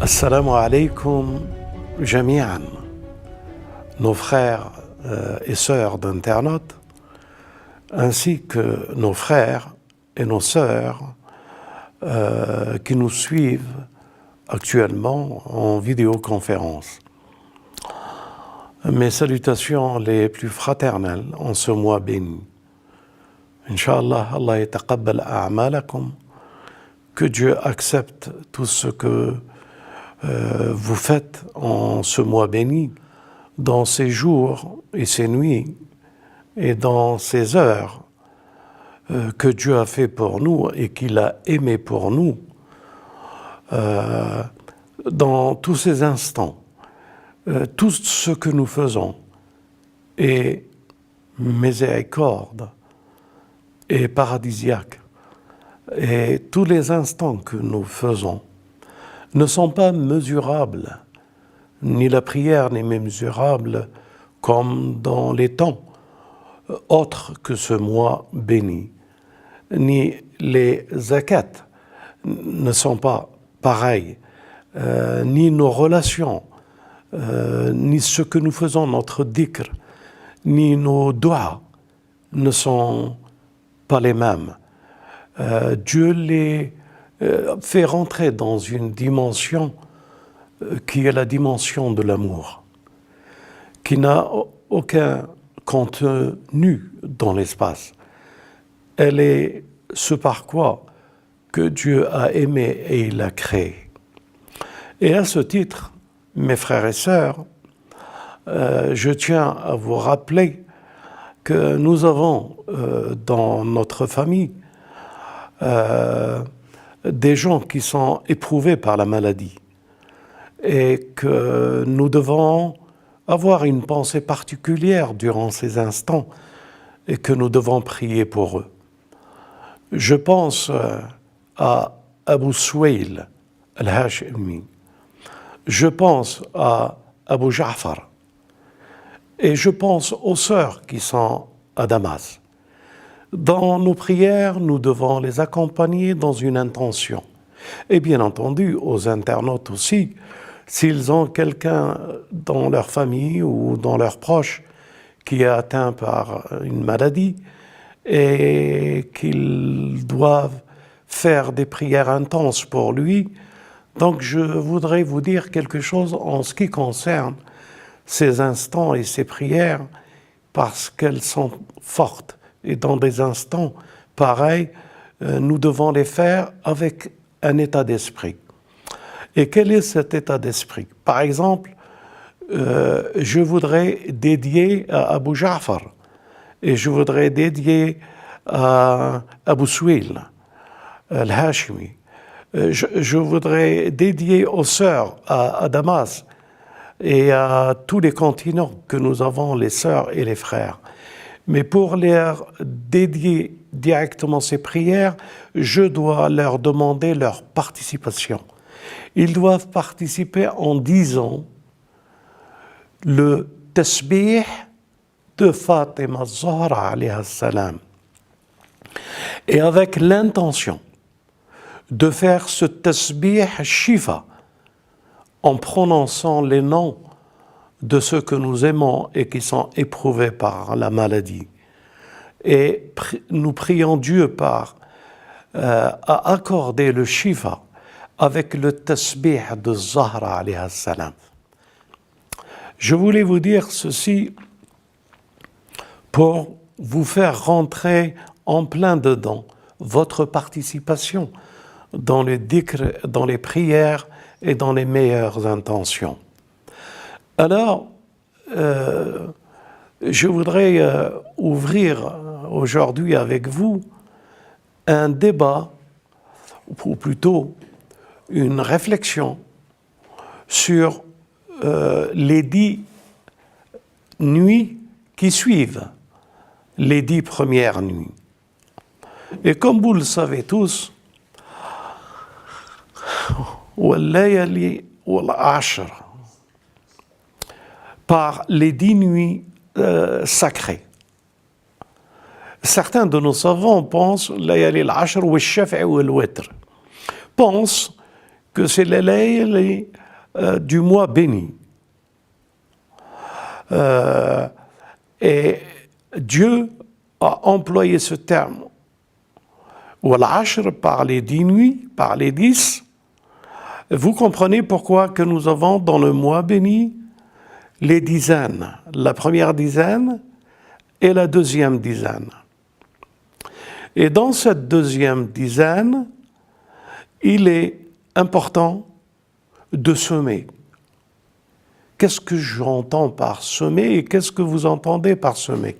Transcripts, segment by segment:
Assalamu alaikum jami'an, nos frères et sœurs d'internautes, ainsi que nos frères et nos sœurs qui nous suivent actuellement en vidéoconférence. Mes salutations les plus fraternelles en ce mois béni. Inch'Allah, Allah yataqabbal a'malakum, que Dieu accepte tout ce que vous faites en ce mois béni, dans ces jours et ces nuits et dans ces heures que Dieu a fait pour nous et qu'il a aimé pour nous, dans tous ces instants, tout ce que nous faisons est miséricorde et paradisiaque, et tous les instants que nous faisons ne sont pas mesurables, ni la prière n'est mesurable comme dans les temps autres que ce mois béni, ni les zakats ne sont pas pareils, ni nos relations, ni ce que nous faisons, notre dhikr, ni nos doigts ne sont pas les mêmes. Dieu les fait rentrer dans une dimension qui est la dimension de l'amour, qui n'a aucun contenu dans l'espace. Elle est ce par quoi que Dieu a aimé et il a créé. Et à ce titre, mes frères et sœurs, je tiens à vous rappeler que nous avons dans notre famille des gens qui sont éprouvés par la maladie et que nous devons avoir une pensée particulière durant ces instants et que nous devons prier pour eux. Je pense à Abu Suwail al-Hashimi, je pense à Abu Ja'far et je pense aux sœurs qui sont à Damas. Dans nos prières, nous devons les accompagner dans une intention. Et bien entendu, aux internautes aussi, s'ils ont quelqu'un dans leur famille ou dans leurs proches qui est atteint par une maladie et qu'ils doivent faire des prières intenses pour lui, donc je voudrais vous dire quelque chose en ce qui concerne ces instants et ces prières parce qu'elles sont fortes. Et dans des instants pareils, nous devons les faire avec un état d'esprit. Et quel est cet état d'esprit? Par exemple, je voudrais dédier à Abu Ja'far et je voudrais dédier à Abu Suwail al-Hashimi. Je voudrais dédier aux sœurs à Damas et à tous les continents que nous avons, les sœurs et les frères. Mais pour leur dédier directement ces prières, je dois leur demander leur participation. Ils doivent participer en disant le tasbih de Fatima Zahra alayha salam. Et avec l'intention de faire ce tasbih shifa en prononçant les noms de ceux que nous aimons et qui sont éprouvés par la maladie. Et nous prions Dieu à accorder le shifa avec le tasbih de Zahra alayha salam. Je voulais vous dire ceci pour vous faire rentrer en plein dedans votre participation dans le dhikr, dans les prières et dans les meilleures intentions. Alors, je voudrais ouvrir aujourd'hui avec vous un débat, ou plutôt une réflexion sur les 10 nuits qui suivent les 10 premières nuits. Et comme vous le savez tous, والليالي والعشر, par les 10 nuits sacrées. Certains de nos savants pensent pensent que c'est les layles du mois béni. Et Dieu a employé ce terme, ou al-ashr, par les 10 nuits, par les 10. Vous comprenez pourquoi que nous avons dans le mois béni les dizaines, la première dizaine et la deuxième dizaine. Et dans cette deuxième dizaine, il est important de semer. Qu'est-ce que j'entends par semer et qu'est-ce que vous entendez par semer?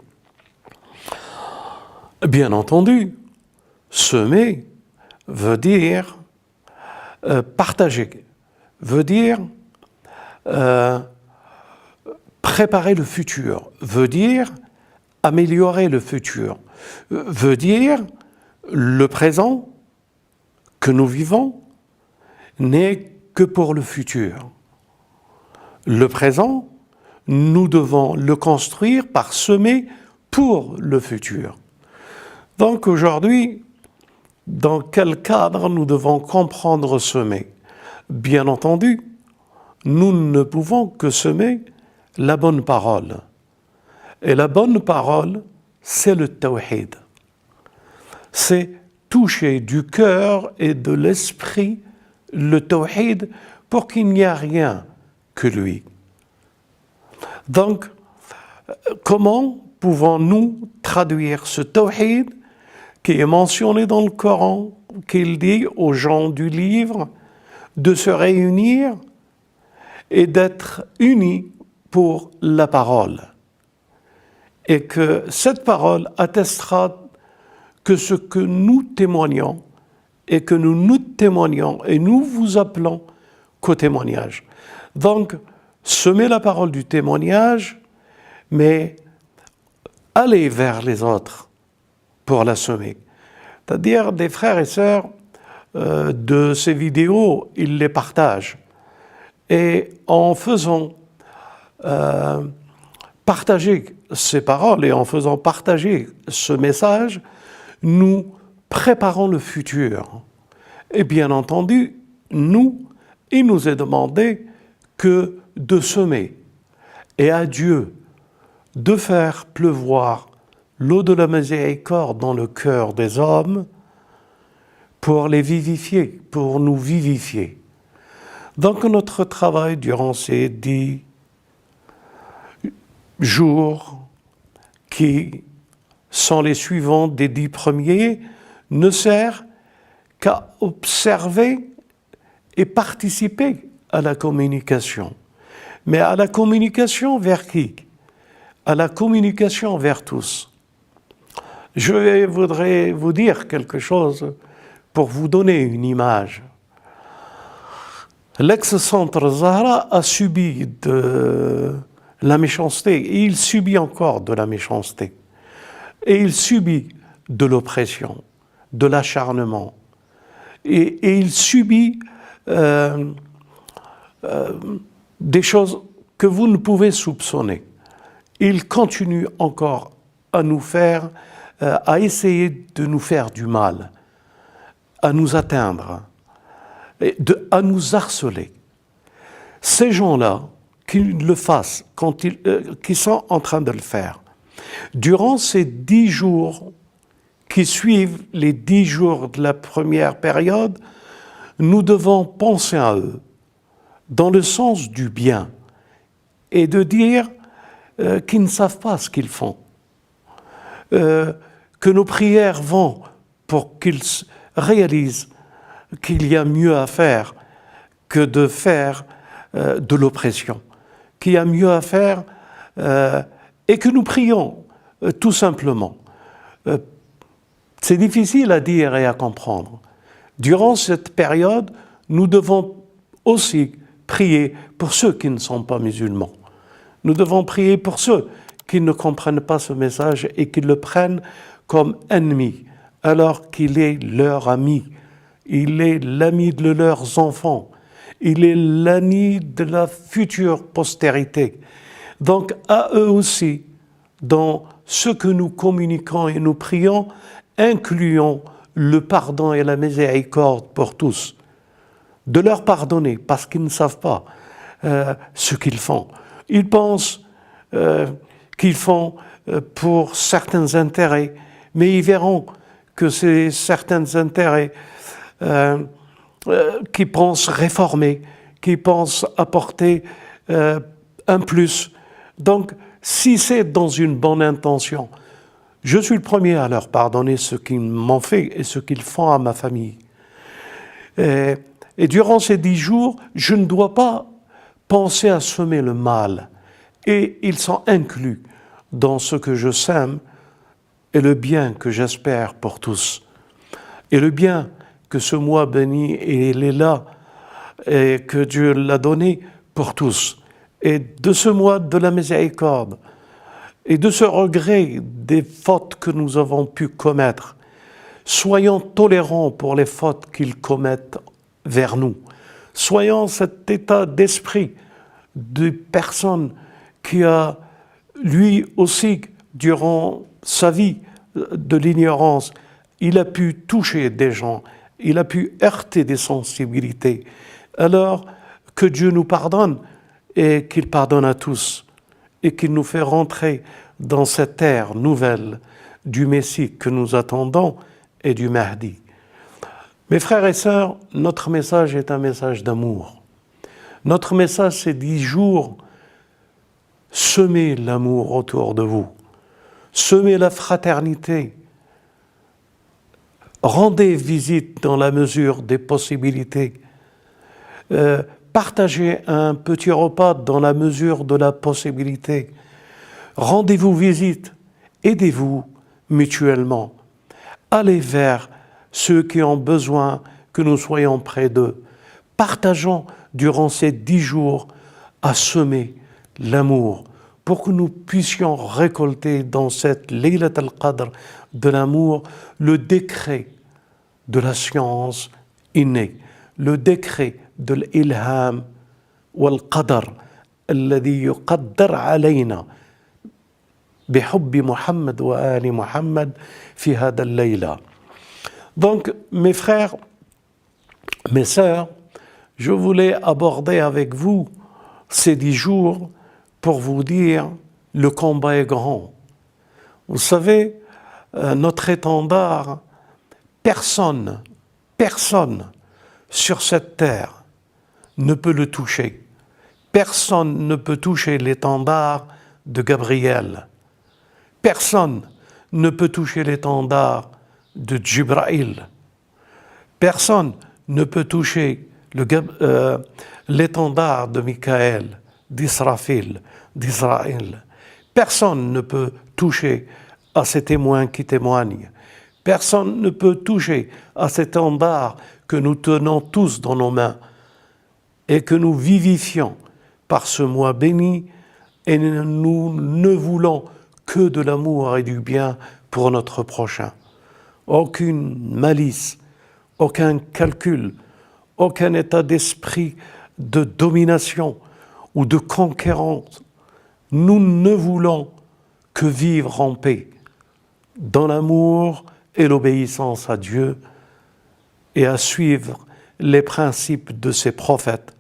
Bien entendu, semer veut dire partager, veut dire préparer le futur, veut dire améliorer le futur, veut dire le présent que nous vivons n'est que pour le futur. Le présent, nous devons le construire par semer pour le futur. Donc aujourd'hui, dans quel cadre nous devons comprendre semer? Bien entendu, nous ne pouvons que semer la bonne parole. Et la bonne parole, c'est le tawhid. C'est toucher du cœur et de l'esprit le tawhid pour qu'il n'y ait rien que lui. Donc, comment pouvons-nous traduire ce tawhid qui est mentionné dans le Coran, qu'il dit aux gens du livre de se réunir et d'être unis pour la parole? Et que cette parole attestera que ce que nous témoignons et que nous témoignons et nous vous appelons qu'au témoignage. Donc, semer la parole du témoignage, mais aller vers les autres pour la semer. C'est-à-dire des frères et sœurs de ces vidéos, ils les partagent. Et en faisant partager ces paroles et en faisant partager ce message, nous préparons le futur. Et bien entendu, il nous est demandé que de semer et à Dieu de faire pleuvoir l'eau de la miséricorde dans le cœur des hommes pour les vivifier, pour nous vivifier. Donc notre travail durant ces 10 jours qui sont les suivants des 10 premiers ne sert qu'à observer et participer à la communication. Mais à la communication vers qui? À la communication vers tous. Je voudrais vous dire quelque chose pour vous donner une image. L'ex-centre Zahra a subi de la méchanceté et il subit encore de la méchanceté. Et il subit de l'oppression, de l'acharnement. Et il subit des choses que vous ne pouvez soupçonner. Il continue encore à nous faire, à essayer de nous faire du mal, à nous atteindre, à nous harceler. Ces gens-là, qu'ils le fassent, qui sont en train de le faire, durant ces 10 jours qui suivent les 10 jours de la première période, nous devons penser à eux dans le sens du bien et de dire qu'ils ne savent pas ce qu'ils font, que nos prières vont pour qu'ils réalisent qu'il y a mieux à faire que de faire de l'oppression, qu'il y a mieux à faire et que nous prions tout simplement. C'est difficile à dire et à comprendre. Durant cette période, nous devons aussi prier pour ceux qui ne sont pas musulmans. Nous devons prier pour ceux qui ne comprennent pas ce message et qui le prennent comme ennemi, alors qu'il est leur ami. Il est l'ami de leurs enfants. Il est l'ami de la future postérité. Donc, à eux aussi, dans ce que nous communiquons et nous prions, incluons le pardon et la miséricorde pour tous. de leur pardonner parce qu'ils ne savent pas ce qu'ils font. Ils pensent qu'ils font pour certains intérêts, mais ils verront que c'est certains intérêts qui pensent réformer, qui pensent apporter un plus. Donc, si c'est dans une bonne intention, je suis le premier à leur pardonner ce qu'ils m'ont fait et ce qu'ils font à ma famille. Et durant ces 10 jours, je ne dois pas penser à semer le mal. Et ils sont inclus dans ce que je sème et le bien que j'espère pour tous. Et le bien que ce mois béni, il est là, et que Dieu l'a donné pour tous. Et de ce mois de la miséricorde, et de ce regret des fautes que nous avons pu commettre, soyons tolérants pour les fautes qu'ils commettent vers nous. Soyons cet état d'esprit de personne qui a, lui aussi, durant sa vie de l'ignorance, il a pu toucher des gens, il a pu heurter des sensibilités. Alors que Dieu nous pardonne et qu'il pardonne à tous et qu'il nous fait rentrer dans cette ère nouvelle du Messie que nous attendons et du Mahdi. Mes frères et sœurs, notre message est un message d'amour. Notre message, c'est 10 jours, semez l'amour autour de vous, semez la fraternité, rendez visite dans la mesure des possibilités, partagez un petit repas dans la mesure de la possibilité, rendez-vous visite, aidez-vous mutuellement, allez vers ceux qui ont besoin que nous soyons près d'eux. Partageons durant ces 10 jours à semer l'amour pour que nous puissions récolter dans cette Laylat al-Qadr de l'amour le décret de la science innée, le décret de l'ilham wal-qadr الذي يقدر علينا بحب محمد وآل محمد في هذا الليلة. Donc, mes frères, mes sœurs, je voulais aborder avec vous ces 10 jours pour vous dire le combat est grand. Vous savez, notre étendard, personne sur cette terre ne peut le toucher. Personne ne peut toucher l'étendard de Gabriel. Personne ne peut toucher l'étendard de Jibraïl. Personne ne peut toucher l'étendard de Michael, d'Israfil, d'Israël. Personne ne peut toucher à ces témoins qui témoignent. Personne ne peut toucher à cet étendard que nous tenons tous dans nos mains et que nous vivifions par ce mois béni, et nous ne voulons que de l'amour et du bien pour notre prochain. Aucune malice, aucun calcul, aucun état d'esprit de domination ou de conquérance. Nous ne voulons que vivre en paix, dans l'amour et l'obéissance à Dieu, et à suivre les principes de ses prophètes,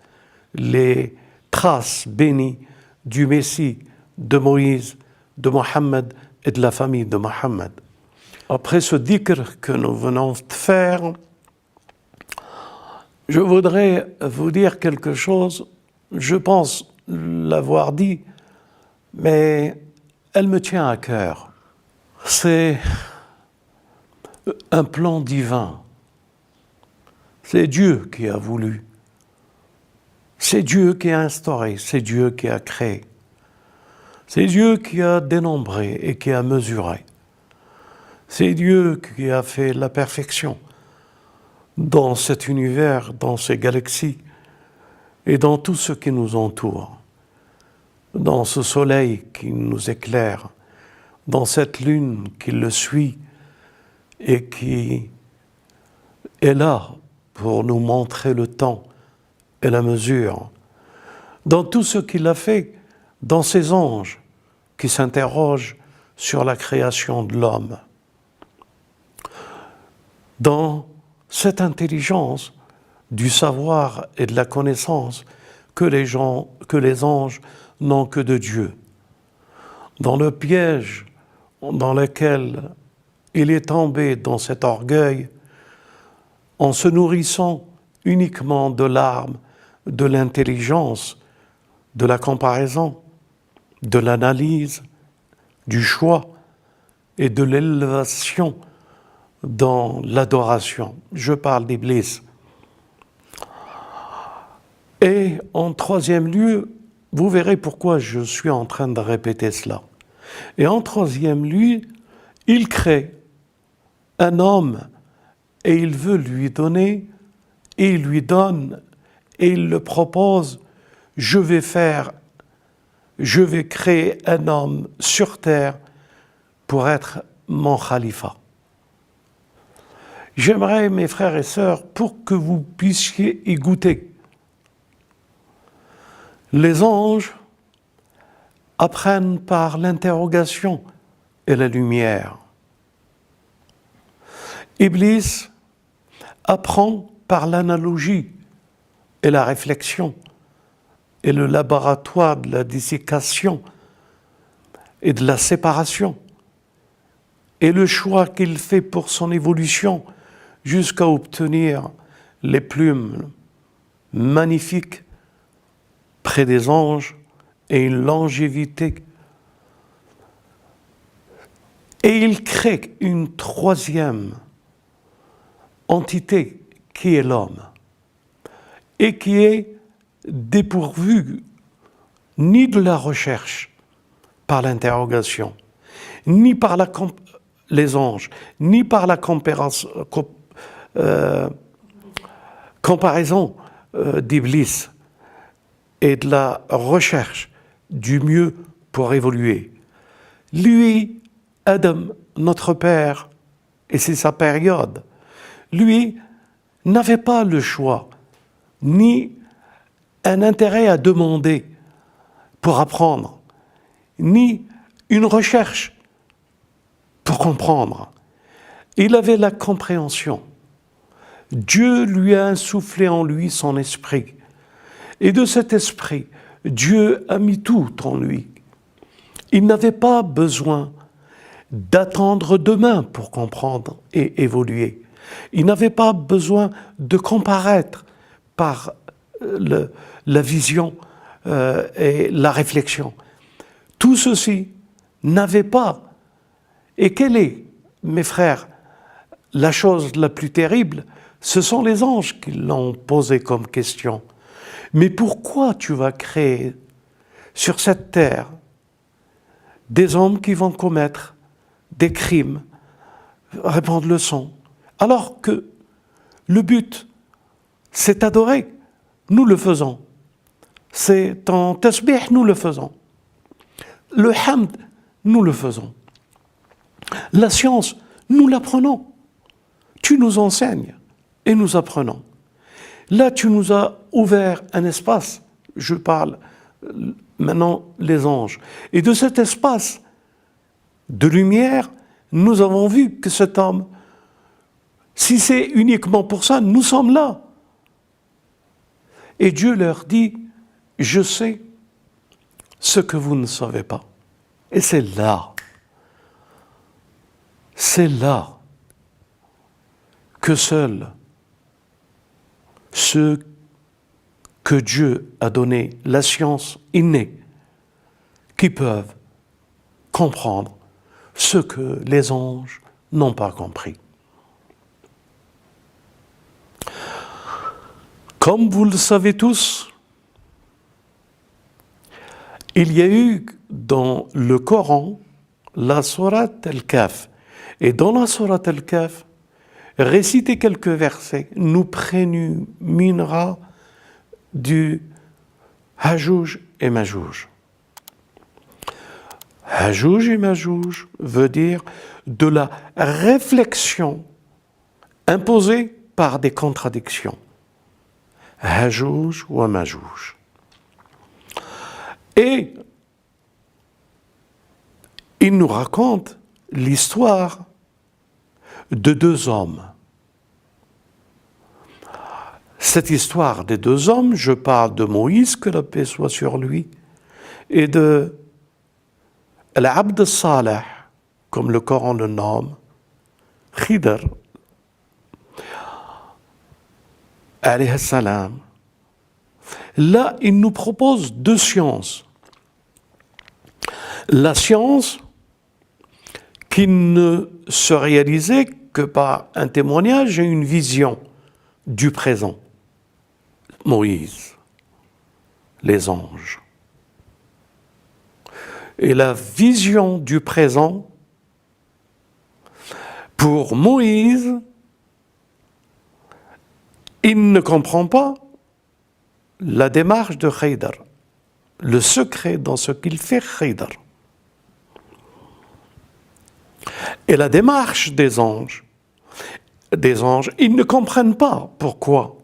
les traces bénies du Messie, de Moïse, de Mohammed et de la famille de Mohammed. Après ce dhikr que nous venons de faire, je voudrais vous dire quelque chose, je pense l'avoir dit, mais elle me tient à cœur. C'est un plan divin. C'est Dieu qui a voulu. C'est Dieu qui a instauré, c'est Dieu qui a créé. C'est Dieu qui a dénombré et qui a mesuré. C'est Dieu qui a fait la perfection dans cet univers, dans ces galaxies et dans tout ce qui nous entoure, dans ce soleil qui nous éclaire, dans cette lune qui le suit et qui est là pour nous montrer le temps et la mesure, dans tout ce qu'il a fait, dans ces anges qui s'interrogent sur la création de l'homme, dans cette intelligence du savoir et de la connaissance que les anges n'ont que de Dieu. Dans le piège dans lequel il est tombé dans cet orgueil, en se nourrissant uniquement de l'arme, de l'intelligence, de la comparaison, de l'analyse, du choix et de l'élévation dans l'adoration. Je parle d'Iblis. Et en troisième lieu, vous verrez pourquoi je suis en train de répéter cela. Et en troisième lieu, il crée un homme et il veut lui donner, et il lui donne, et il le propose, je vais créer un homme sur terre pour être mon khalifa. J'aimerais, mes frères et sœurs, pour que vous puissiez y goûter. Les anges apprennent par l'interrogation et la lumière. Iblis apprend par l'analogie et la réflexion et le laboratoire de la dissécation et de la séparation et le choix qu'il fait pour son évolution jusqu'à obtenir les plumes magnifiques près des anges et une longévité. Et il crée une troisième entité qui est l'homme et qui est dépourvu ni de la recherche par l'interrogation, ni par les anges, ni par la comparaison d'Iblis et de la recherche du mieux pour évoluer. Lui, Adam, notre père, et c'est sa période, lui n'avait pas le choix, ni un intérêt à demander pour apprendre, ni une recherche pour comprendre. Il avait la compréhension. Dieu lui a insufflé en lui son esprit. Et de cet esprit, Dieu a mis tout en lui. Il n'avait pas besoin d'attendre demain pour comprendre et évoluer. Il n'avait pas besoin de comparaître par la vision et la réflexion. Tout ceci n'avait pas. Et quelle est, mes frères, la chose la plus terrible? Ce sont les anges qui l'ont posé comme question. Mais pourquoi tu vas créer sur cette terre des hommes qui vont commettre des crimes, répandre le sang, alors que le but, c'est adorer? Nous le faisons. C'est en tasbih, nous le faisons. Le hamd, nous le faisons. La science, nous l'apprenons. Tu nous enseignes et nous apprenons. Là, tu nous as ouvert un espace. Je parle maintenant les anges. Et de cet espace de lumière, nous avons vu que cet homme, si c'est uniquement pour ça, nous sommes là. Et Dieu leur dit, je sais ce que vous ne savez pas. Et c'est là que seuls ceux que Dieu a donné la science innée, qui peuvent comprendre ce que les anges n'ont pas compris. Comme vous le savez tous, il y a eu dans le Coran la sourate Al-Kahf. Et dans la sourate Al-Kahf, réciter quelques versets nous prémunira du Hajouj et Majouj. Hajouj et Majouj veut dire de la réflexion imposée par des contradictions. Hajouj ou Majouj. Et il nous raconte l'histoire de deux hommes. cette histoire des deux hommes, je parle de Moïse, que la paix soit sur lui, et de l'Abd Saleh, comme le Coran le nomme, Khidr, alayhi salam. Là, il nous propose deux sciences. La science qui ne se réalisait que par un témoignage et une vision du présent. Moïse, les anges. Et la vision du présent, pour Moïse, il ne comprend pas la démarche de Khidr, le secret dans ce qu'il fait Khidr. Et la démarche des anges, ils ne comprennent pas pourquoi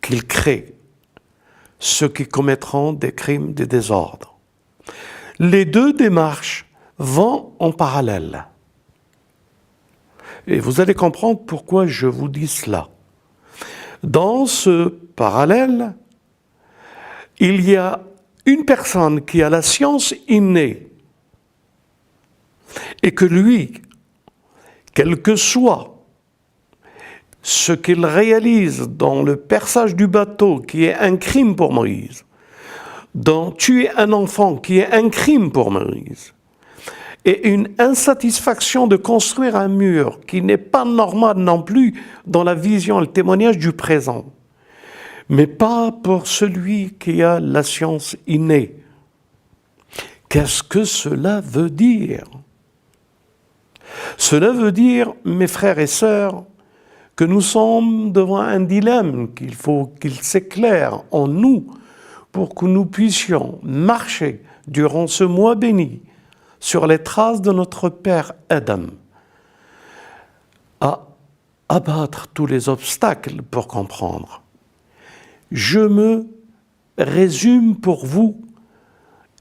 qu'ils créent ceux qui commettront des crimes, des désordres. Les deux démarches vont en parallèle. Et vous allez comprendre pourquoi je vous dis cela. Dans ce parallèle, il y a une personne qui a la science innée et que lui, quel que soit ce qu'il réalise dans le perçage du bateau, qui est un crime pour Moïse, dans tuer un enfant, qui est un crime pour Moïse, et une insatisfaction de construire un mur qui n'est pas normal non plus dans la vision et le témoignage du présent, mais pas pour celui qui a la science innée. Qu'est-ce que cela veut dire? Cela veut dire, mes frères et sœurs, que nous sommes devant un dilemme qu'il faut qu'il s'éclaire en nous pour que nous puissions marcher durant ce mois béni sur les traces de notre père Adam, à abattre tous les obstacles pour comprendre. Je me résume pour vous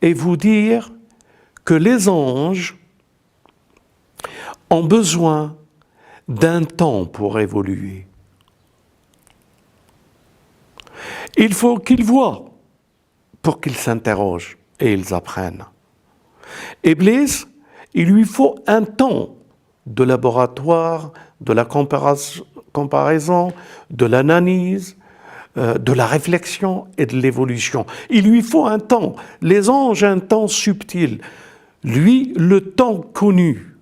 et vous dire que les anges ont besoin d'un temps pour évoluer. Il faut qu'ils voient pour qu'ils s'interrogent et ils apprennent. Iblis, il lui faut un temps de laboratoire, de la comparaison, de l'analyse, de la réflexion et de l'évolution. Il lui faut un temps. Les anges, un temps subtil. Lui, le temps connu.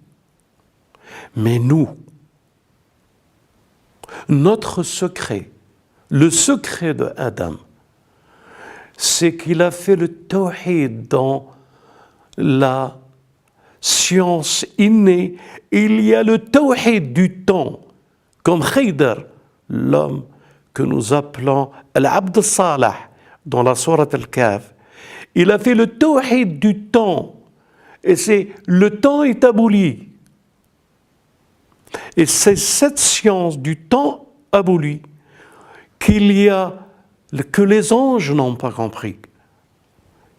Mais nous, notre secret, le secret de Adam, c'est qu'il a fait le tawhid dans la science innée. Il y a le tawhid du temps, comme Khidr, l'homme que nous appelons l'Abd Saleh dans la sourate Al-Kahf. Il a fait le tawhid du temps, et c'est le temps est aboli. Et c'est cette science du temps aboli que les anges n'ont pas compris,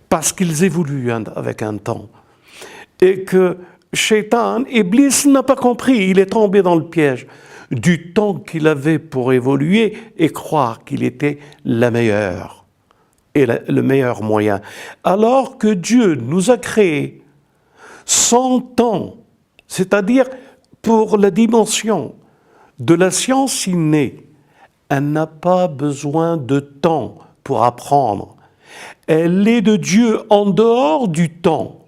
parce qu'ils évoluent avec un temps. Et que Shaitan, Iblis n'a pas compris, il est tombé dans le piège du temps qu'il avait pour évoluer et croire qu'il était la meilleure et le meilleur moyen. Alors que Dieu nous a créé sans temps, c'est-à-dire pour la dimension de la science innée, elle n'a pas besoin de temps pour apprendre. Elle est de Dieu en dehors du temps.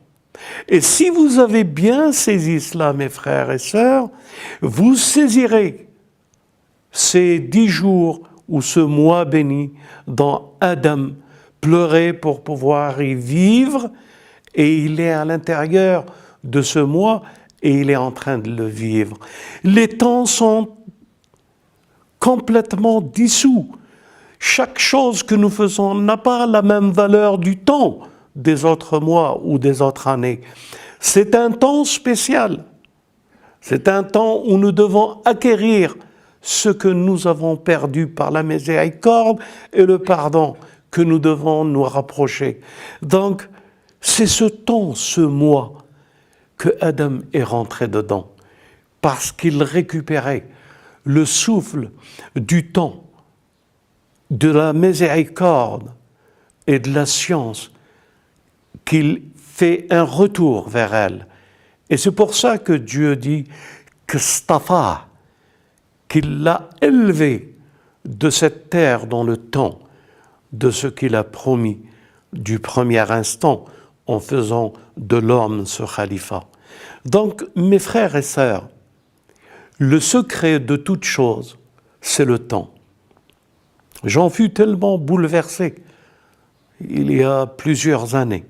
Et si vous avez bien saisi cela, mes frères et sœurs, vous saisirez ces 10 jours ou ce mois béni dont Adam pleurait pour pouvoir y vivre, et il est à l'intérieur de ce mois et il est en train de le vivre. Les temps sont complètement dissous. Chaque chose que nous faisons n'a pas la même valeur du temps des autres mois ou des autres années. C'est un temps spécial. C'est un temps où nous devons acquérir ce que nous avons perdu par la miséricorde et le pardon, que nous devons nous rapprocher. Donc, c'est ce temps, ce mois, que Adam est rentré dedans, parce qu'il récupérait le souffle du temps de la miséricorde et de la science qu'il fait un retour vers elle. Et c'est pour ça que Dieu dit que Stafa, qu'il l'a élevé de cette terre dans le temps, de ce qu'il a promis du premier instant en faisant de l'homme ce khalifa. Donc, mes frères et sœurs, le secret de toute chose, c'est le temps. J'en fus tellement bouleversé il y a plusieurs années.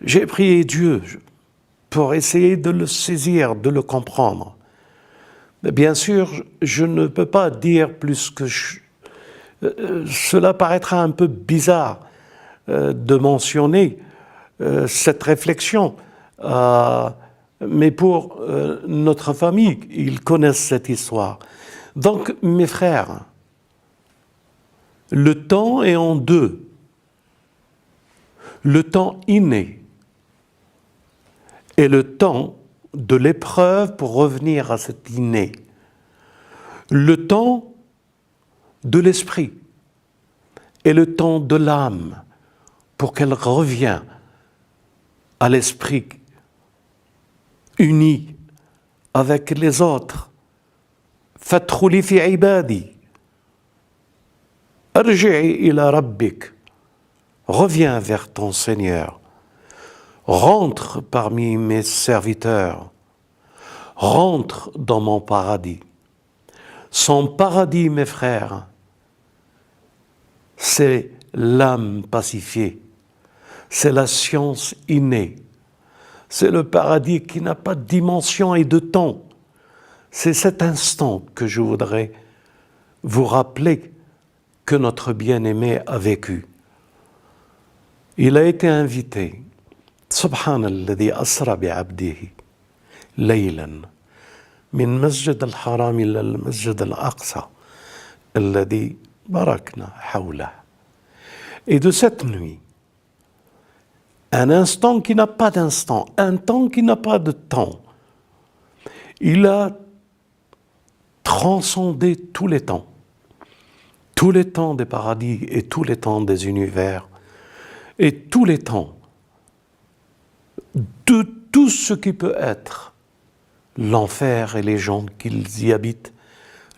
J'ai prié Dieu pour essayer de le saisir, de le comprendre. Mais bien sûr, je ne peux pas dire plus que cela paraîtra un peu bizarre de mentionner cette réflexion. Mais pour notre famille, ils connaissent cette histoire. Donc, mes frères, le temps est en deux. Le temps inné et le temps de l'épreuve pour revenir à cet inné. Le temps de l'esprit et le temps de l'âme pour qu'elle revienne à l'esprit uni avec les autres. Fadkhuli fi ibadi. Arji'i ila rabbik. Reviens vers ton Seigneur. Rentre parmi mes serviteurs. Rentre dans mon paradis. Son paradis, mes frères, c'est l'âme pacifiée. C'est la science innée. C'est le paradis qui n'a pas de dimension et de temps. C'est cet instant que je voudrais vous rappeler que notre bien-aimé a vécu. Il a été invité. Subhanalladhi asra bi'abdihi laylan min masjid al-haram ila al-masjid al-aqsa alladhi barakna hawlah. Et de cette nuit, un instant qui n'a pas d'instant, un temps qui n'a pas de temps, il a transcendé tous les temps des paradis et tous les temps des univers et tous les temps de tout ce qui peut être l'enfer et les gens qui y habitent,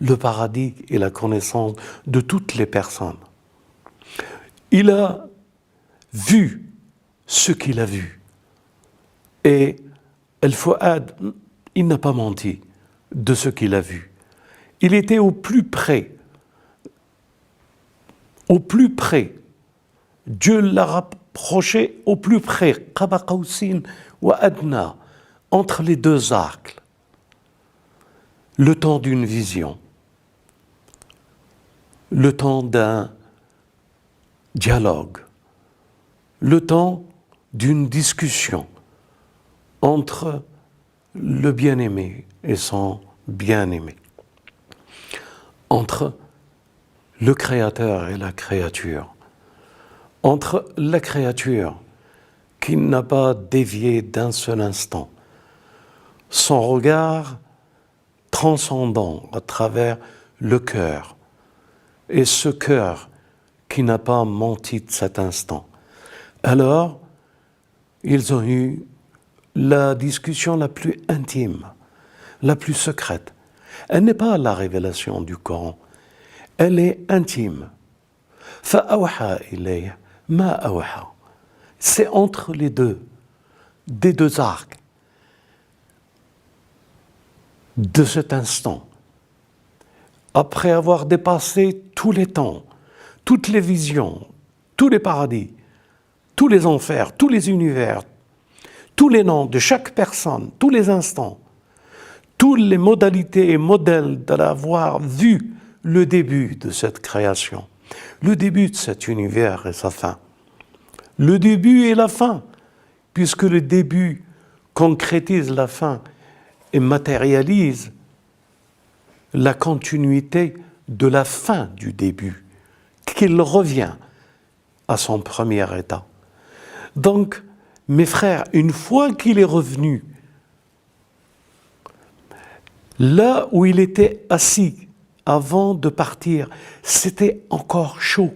le paradis et la connaissance de toutes les personnes. Il a vu ce qu'il a vu. Et El-Fouad, il n'a pas menti de ce qu'il a vu. Il était au plus près. Au plus près. Dieu l'a rapproché au plus près. Qaba Qawsin wa Adna, entre les deux arcs. Le temps d'une vision. Le temps d'un dialogue. Le temps d'une discussion entre le bien-aimé et son bien-aimé, entre le Créateur et la créature, entre la créature qui n'a pas dévié d'un seul instant, son regard transcendant à travers le cœur, et ce cœur qui n'a pas menti de cet instant. Alors, ils ont eu la discussion la plus intime, la plus secrète. Elle n'est pas la révélation du Coran, elle est intime. فَأَوْحَى إِلَيْهِ مَا أَوْحَى. C'est entre les deux, des deux arcs, de cet instant. Après avoir dépassé tous les temps, toutes les visions, tous les paradis, tous les enfers, tous les univers, tous les noms de chaque personne, tous les instants, toutes les modalités et modèles d'avoir vu le début de cette création, le début de cet univers et sa fin. Le début et la fin, puisque le début concrétise la fin et matérialise la continuité de la fin du début, qu'il revient à son premier état. Donc, mes frères, une fois qu'il est revenu, là où il était assis avant de partir, c'était encore chaud,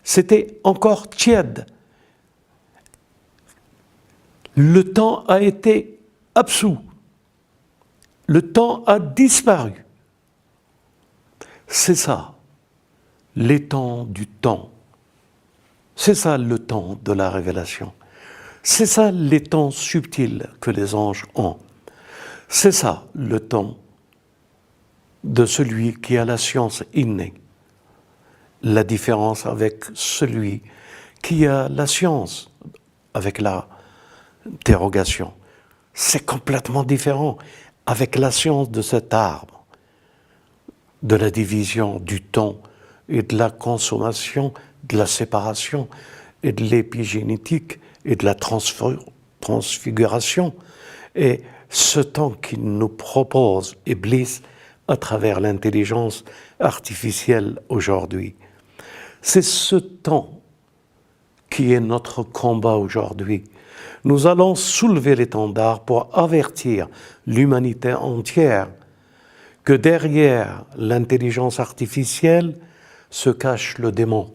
c'était encore tiède. Le temps a été absous, le temps a disparu. C'est ça, l'étang du temps. C'est ça le temps de la révélation. C'est ça les temps subtils que les anges ont. C'est ça le temps de celui qui a la science innée. La différence avec celui qui a la science avec l'interrogation. C'est complètement différent avec la science de cet arbre, de la division du temps et de la consommation, de la séparation et de l'épigénétique et de la transfiguration. Et ce temps qu'il nous propose Iblis à travers l'intelligence artificielle aujourd'hui. C'est ce temps qui est notre combat aujourd'hui. Nous allons soulever l'étendard pour avertir l'humanité entière que derrière l'intelligence artificielle se cache le démon.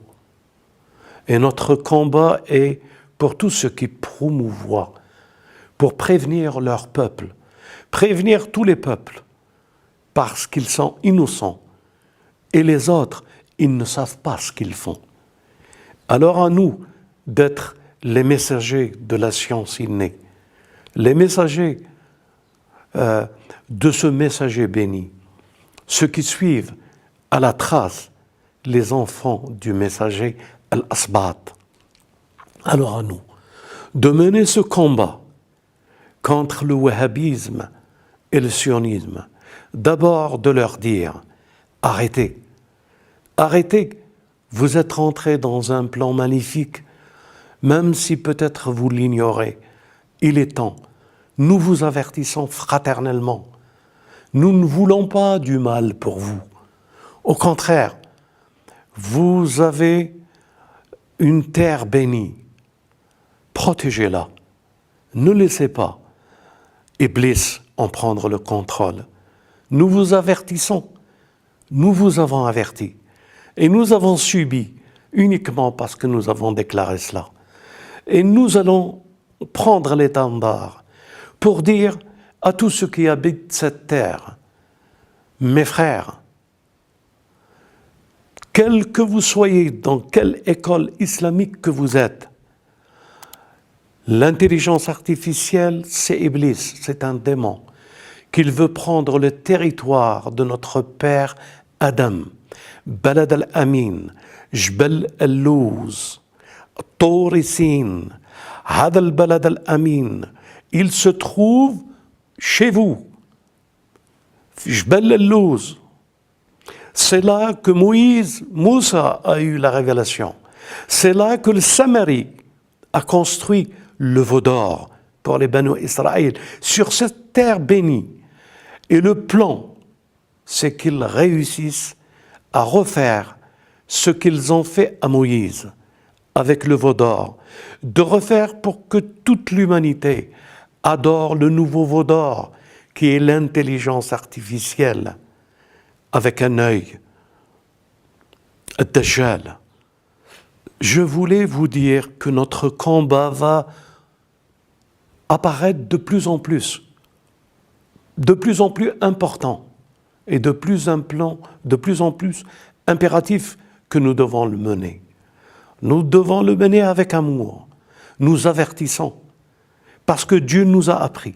Et notre combat est pour tous ceux qui promouvoient, pour prévenir leur peuple, prévenir tous les peuples, parce qu'ils sont innocents. Et les autres, ils ne savent pas ce qu'ils font. Alors à nous d'être les messagers de la science innée, les messagers de ce messager béni, ceux qui suivent à la trace les enfants du messager Al-Asbat. Alors à nous de mener ce combat contre le wahhabisme et le sionisme, d'abord de leur dire « Arrêtez, arrêtez, vous êtes rentrés dans un plan magnifique, même si peut-être vous l'ignorez, il est temps, nous vous avertissons fraternellement, nous ne voulons pas du mal pour vous. Au contraire, vous avez une terre bénie, protégez-la, ne laissez pas Iblis en prendre le contrôle. Nous vous avertissons, nous vous avons averti, et nous avons subi uniquement parce que nous avons déclaré cela. Et nous allons prendre l'étendard pour dire à tous ceux qui habitent cette terre, mes frères, quel que vous soyez, dans quelle école islamique que vous êtes, l'intelligence artificielle, c'est Iblis, c'est un démon, qu'il veut prendre le territoire de notre père Adam, Balad al-Amin, Jbal al-Luz, Tour Sin, Had al-Balad al-Amin, il se trouve chez vous, Jbal al-Luz. C'est là que Moussa a eu la révélation. C'est là que le Samari a construit le veau d'or pour les Banu Israël, sur cette terre bénie. Et le plan, c'est qu'ils réussissent à refaire ce qu'ils ont fait à Moïse avec le veau d'or, de refaire pour que toute l'humanité adore le nouveau veau d'or qui est l'intelligence artificielle avec un œil, Dajjal. Je voulais vous dire que notre combat va apparaître de plus en plus important et de plus en plus impératif que nous devons le mener. Nous devons le mener avec amour. Nous avertissons parce que Dieu nous a appris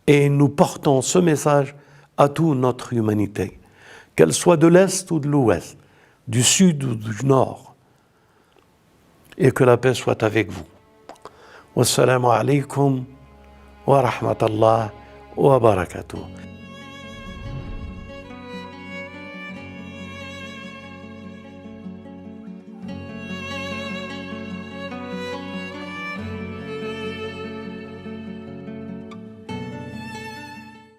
et nous portons ce message à toute notre humanité, qu'elle soit de l'Est ou de l'Ouest, du Sud ou du Nord, et que la paix soit avec vous. Wassalamu alaikum wa rahmatullah wa barakatuh.